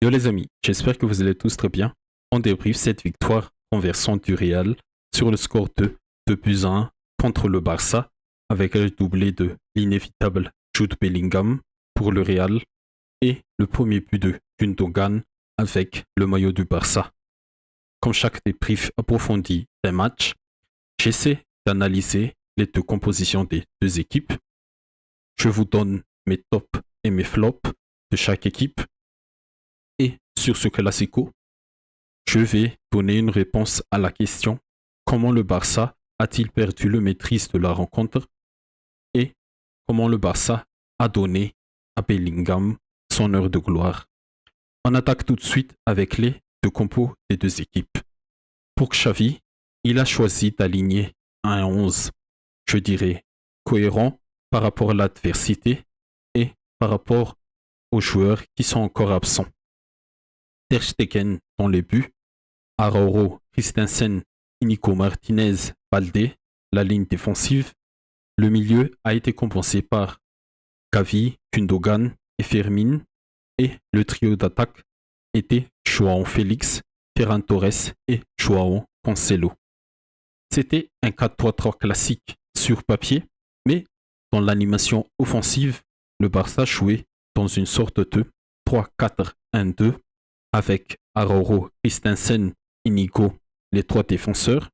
Yo les amis, j'espère que vous allez tous très bien. On débriefe cette victoire renversante du Real sur le score de 2-1 contre le Barça avec le doublé de l'inévitable Jude Bellingham pour le Real et le premier but de Gundogan avec le maillot du Barça. Comme chaque débrief approfondi d'un match, j'essaie d'analyser les deux compositions des deux équipes. Je vous donne mes tops et mes flops de chaque équipe. Et sur ce classico, je vais donner une réponse à la question comment le Barça a-t-il perdu le maîtrise de la rencontre et comment le Barça a donné à Bellingham son heure de gloire. On attaque tout de suite avec les deux compos des deux équipes. Pour Xavi, il a choisi d'aligner un 11, je dirais, cohérent par rapport à l'adversité et par rapport aux joueurs qui sont encore absents. Ter Stegen dans les buts, Araujo, Christensen, Nico Martinez, Balde, la ligne défensive. Le milieu a été compensé par Gavi, Gundogan et Fermin, et le trio d'attaque était João Félix, Ferran Torres et João Cancelo. C'était un 4-3-3 classique sur papier, mais dans l'animation offensive, le Barça jouait dans une sorte de 3-4-1-2 avec Araujo, Christensen, Inigo, les trois défenseurs,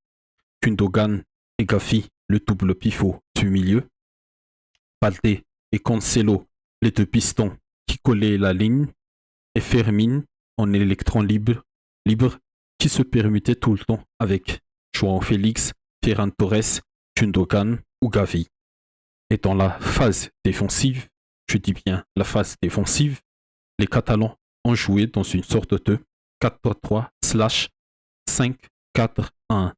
Gundogan et Gavi, le double pivot du milieu, Balde et Cancelo, les deux pistons qui collaient la ligne, et Fermin en électron libre qui se permettait tout le temps avec João Félix, Ferran Torres, Gundogan ou Gavi. Et dans la phase défensive, je dis bien la phase défensive, les Catalans ont joué dans une sorte de 4-3-3/5-4-1.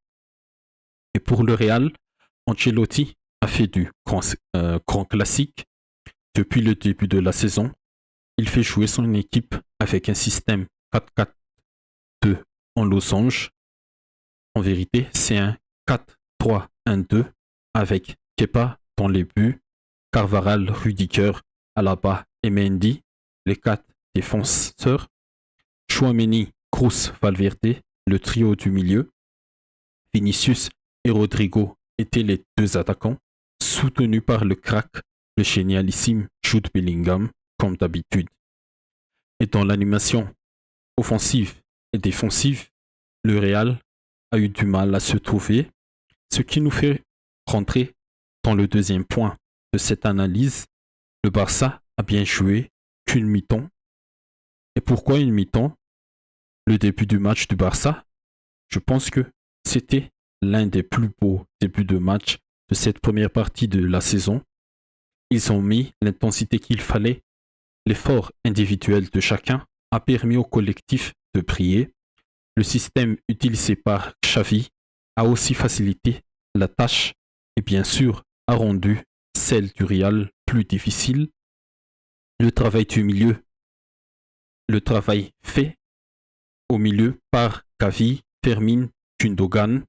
Et pour le Real, Ancelotti a fait du grand classique. Depuis le début de la saison, il fait jouer son équipe avec un système 4-4-2 en losange. En vérité, c'est un 4-3-1-2 avec Kepa dans les buts, Carvajal, Rudiger, Alaba et Mendy, les quatre défenseurs, Tchouaméni, Kroos, Valverde, le trio du milieu, Vinicius et Rodrigo étaient les deux attaquants, soutenus par le crack, le génialissime Jude Bellingham, comme d'habitude. Et dans l'animation offensive et défensive, le Real a eu du mal à se trouver, ce qui nous fait rentrer dans le deuxième point de cette analyse. Le Barça a bien joué qu'une mi-temps. Et pourquoi une mi-temps? Le début du match du Barça, je pense que c'était l'un des plus beaux débuts de match de cette première partie de la saison. Ils ont mis l'intensité qu'il fallait. L'effort individuel de chacun a permis au collectif de briller. Le système utilisé par Xavi a aussi facilité la tâche et bien sûr a rendu celle du Real plus difficile. Le travail du milieu, le travail fait au milieu par Gavi, Fermin, Gundogan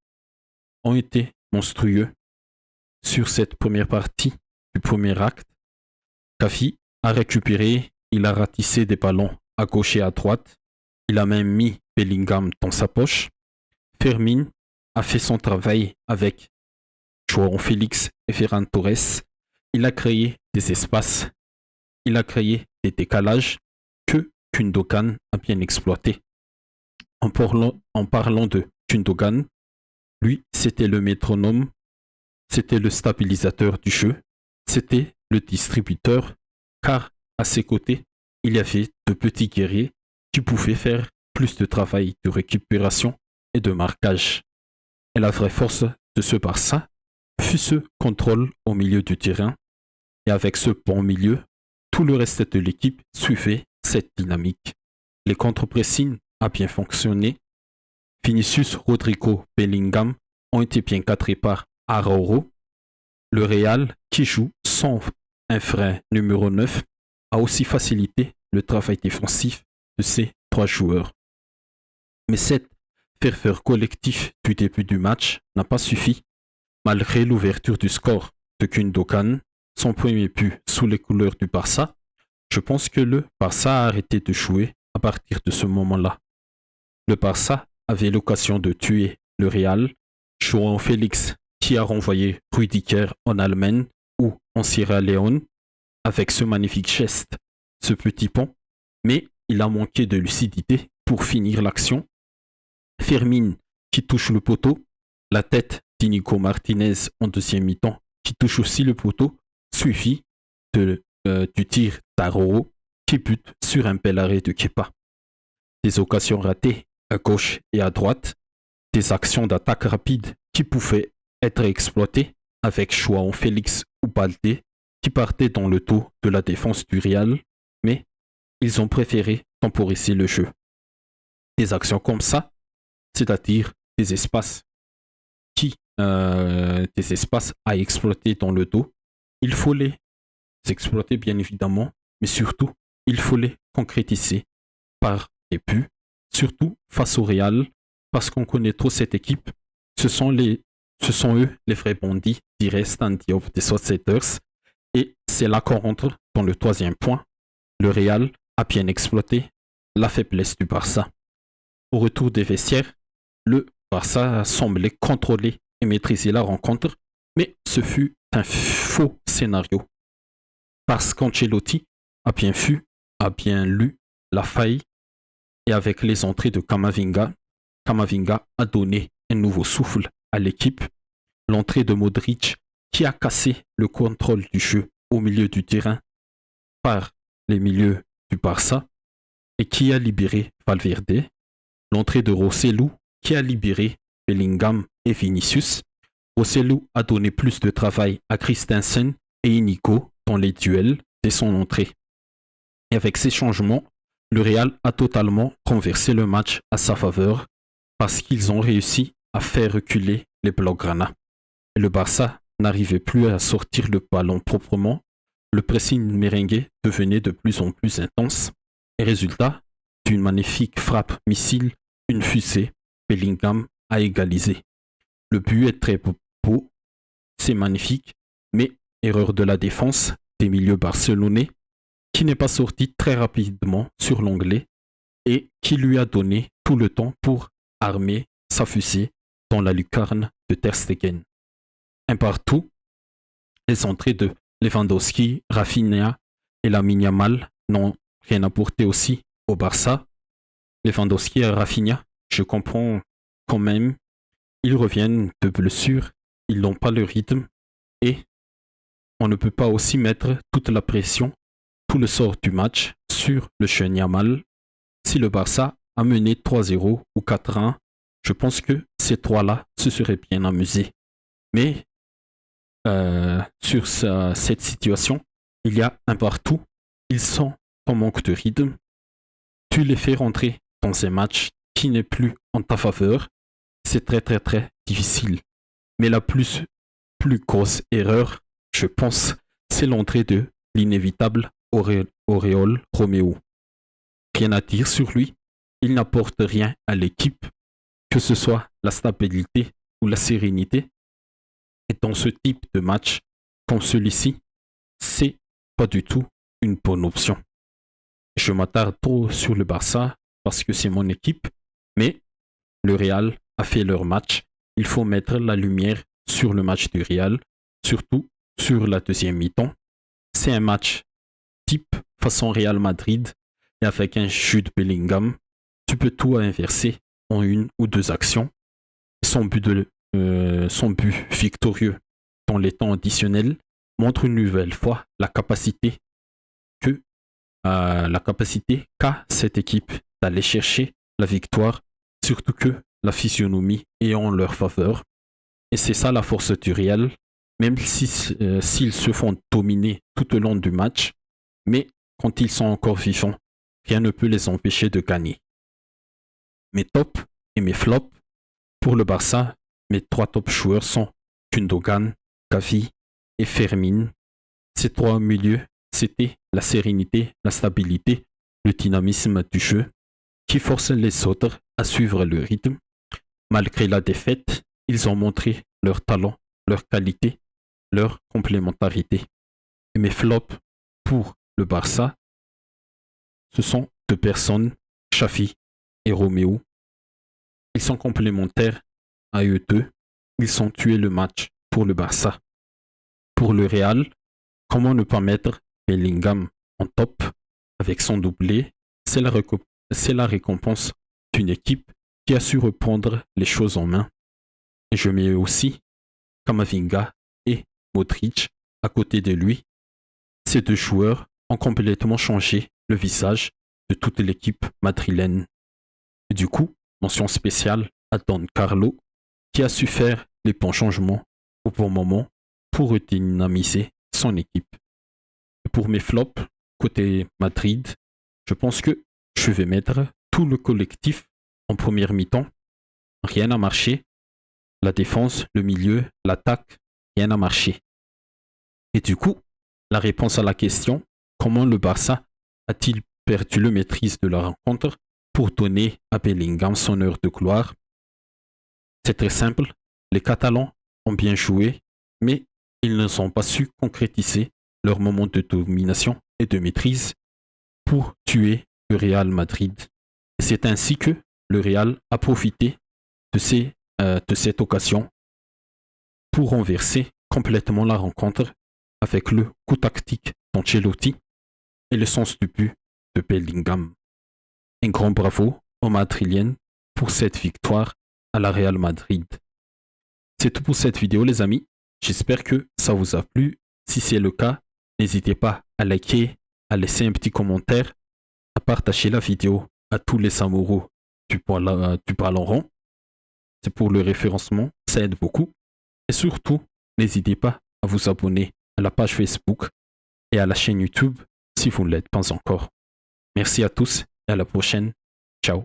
ont été monstrueux sur cette première partie du premier acte. Gavi a récupéré, il a ratissé des ballons à gauche et à droite, il a même mis Bellingham dans sa poche. Fermin a fait son travail avec João Félix et Ferran Torres. Il a créé des espaces, il a créé des décalages que Gundogan a bien exploité. En parlant de Gundogan, lui, c'était le métronome, c'était le stabilisateur du jeu, c'était le distributeur, car à ses côtés, il y avait de petits guerriers qui pouvaient faire plus de travail de récupération et de marquage. Et la vraie force de ce Barça fut ce contrôle au milieu du terrain, et avec ce bon milieu, tout le reste de l'équipe suivait cette dynamique. Les contre-pressings a bien fonctionné. Vinicius, Rodrigo, Bellingham ont été bien cadrés par Araujo. Le Real, qui joue sans un frein numéro 9, a aussi facilité le travail défensif de ces trois joueurs. Mais cette ferveur collective du début du match n'a pas suffi, malgré l'ouverture du score de Gundogan, son premier but sous les couleurs du Barça. Je pense que le Barça a arrêté de jouer à partir de ce moment-là. Le Barça avait l'occasion de tuer le Real, João Félix qui a renvoyé Rüdiger en Allemagne ou en Sierra Leone avec ce magnifique geste, ce petit pont, mais il a manqué de lucidité pour finir l'action. Fermín qui touche le poteau, la tête d'Inigo Martinez en deuxième mi-temps qui touche aussi le poteau, suivi du tir d'Araujo qui bute sur un bel arrêt de Kepa. Des occasions ratées à gauche et à droite, des actions d'attaque rapide qui pouvaient être exploitées avec João Félix ou Baldé qui partaient dans le dos de la défense du Real, mais ils ont préféré temporiser le jeu. Des actions comme ça, c'est-à-dire des espaces des espaces à exploiter dans le dos, il faut les exploiter bien évidemment, mais surtout, il faut les concrétiser par les buts, surtout face au Real, parce qu'on connaît trop cette équipe. Ce sont eux les vrais bandits, dirait Stan Diop des Outsiders, et c'est là qu'on rentre dans le troisième point. Le Real a bien exploité la faiblesse du Barça. Au retour des vestiaires, le Barça semblait contrôler et maîtriser la rencontre, mais ce fut un faux scénario. Parce qu'Ancelotti a bien lu la faille et avec les entrées de Camavinga a donné un nouveau souffle à l'équipe. L'entrée de Modric qui a cassé le contrôle du jeu au milieu du terrain par les milieux du Barça et qui a libéré Valverde. L'entrée de Rosselló qui a libéré Bellingham et Vinicius. Rosselló a donné plus de travail à Christensen et Inigo dans les duels dès son entrée. Et avec ces changements, le Real a totalement renversé le match à sa faveur parce qu'ils ont réussi à faire reculer les Blaugrana. Et le Barça n'arrivait plus à sortir le ballon proprement. Le pressing merengue devenait de plus en plus intense. Et résultat, d'une magnifique frappe missile, une fusée, Bellingham a égalisé. Le but est très beau, c'est magnifique, mais erreur de la défense des milieux barcelonais qui n'est pas sorti très rapidement sur l'onglet et qui lui a donné tout le temps pour armer sa fusée dans la lucarne de Ter Stegen. Un partout, les entrées de Lewandowski, Rafinha et Lamine Yamal n'ont rien apporté aussi au Barça. Lewandowski et Rafinha, je comprends quand même, ils reviennent de blessure, ils n'ont pas le rythme et on ne peut pas aussi mettre toute la pression, tout le sort du match sur le jeune Yamal. Si le Barça a mené 3-0 ou 4-1, je pense que ces trois-là se seraient bien amusés. Mais sur cette situation, il y a un partout, ils sont en manque de rythme. Tu les fais rentrer dans un match qui n'est plus en ta faveur, c'est très très très difficile. Mais la plus grosse erreur, je pense, c'est l'entrée de l'inévitable Oriol Romeu. Rien à dire sur lui, il n'apporte rien à l'équipe, que ce soit la stabilité ou la sérénité. Et dans ce type de match, comme celui-ci, c'est pas du tout une bonne option. Je m'attarde trop sur le Barça parce que c'est mon équipe, mais le Real a fait leur match. Il faut mettre la lumière sur le match du Real, surtout sur la deuxième mi-temps. C'est un match type façon Real Madrid et avec un Jude Bellingham, tu peux tout inverser en une ou deux actions. Son but victorieux dans les temps additionnels montre une nouvelle fois la capacité qu'a cette équipe d'aller chercher la victoire, surtout que la physionomie est en leur faveur. Et c'est ça la force du Real, même s'ils se font dominer tout au long du match, mais quand ils sont encore vivants, rien ne peut les empêcher de gagner. Mes tops et mes flops, pour le Barça, mes trois top joueurs sont Gundogan, Gavi et Fermín. Ces trois milieux, c'était la sérénité, la stabilité, le dynamisme du jeu qui force les autres à suivre le rythme. Malgré la défaite, ils ont montré leur talent, leur qualité, leur complémentarité. Et mes flops pour le Barça, ce sont deux personnes Xavi et Roméo. Ils sont complémentaires à eux deux. Ils ont tué le match pour le Barça. Pour le Real, comment ne pas mettre Bellingham en top avec son doublé? C'est la récompense d'une équipe qui a su reprendre les choses en main. Et je mets aussi Camavinga et Modric à côté de lui. Ces deux joueurs ont complètement changé le visage de toute l'équipe madrilène. Et du coup, mention spéciale à Don Carlo qui a su faire les bons changements au bon moment pour redynamiser son équipe. Et pour mes flops, côté Madrid, je pense que je vais mettre tout le collectif en première mi-temps. Rien n'a marché. La défense, le milieu, l'attaque, rien n'a marché. Et du coup, la réponse à la question, comment le Barça a-t-il perdu le maîtrise de la rencontre pour donner à Bellingham son heure de gloire? C'est très simple, les Catalans ont bien joué, mais ils ne sont pas su concrétiser leur moment de domination et de maîtrise pour tuer le Real Madrid. Et c'est ainsi que le Real a profité de cette occasion pour renverser complètement la rencontre avec le coup tactique d'Ancelotti et le sens du but de Bellingham. Un grand bravo aux Madriliennes pour cette victoire à la Real Madrid. C'est tout pour cette vidéo les amis. J'espère que ça vous a plu. Si c'est le cas, n'hésitez pas à liker, à laisser un petit commentaire, à partager la vidéo à tous les amoureux du ballon rond. C'est pour le référencement, ça aide beaucoup. Et surtout, n'hésitez pas à vous abonner à la page Facebook et à la chaîne YouTube si vous ne l'êtes pas encore. Merci à tous et à la prochaine. Ciao.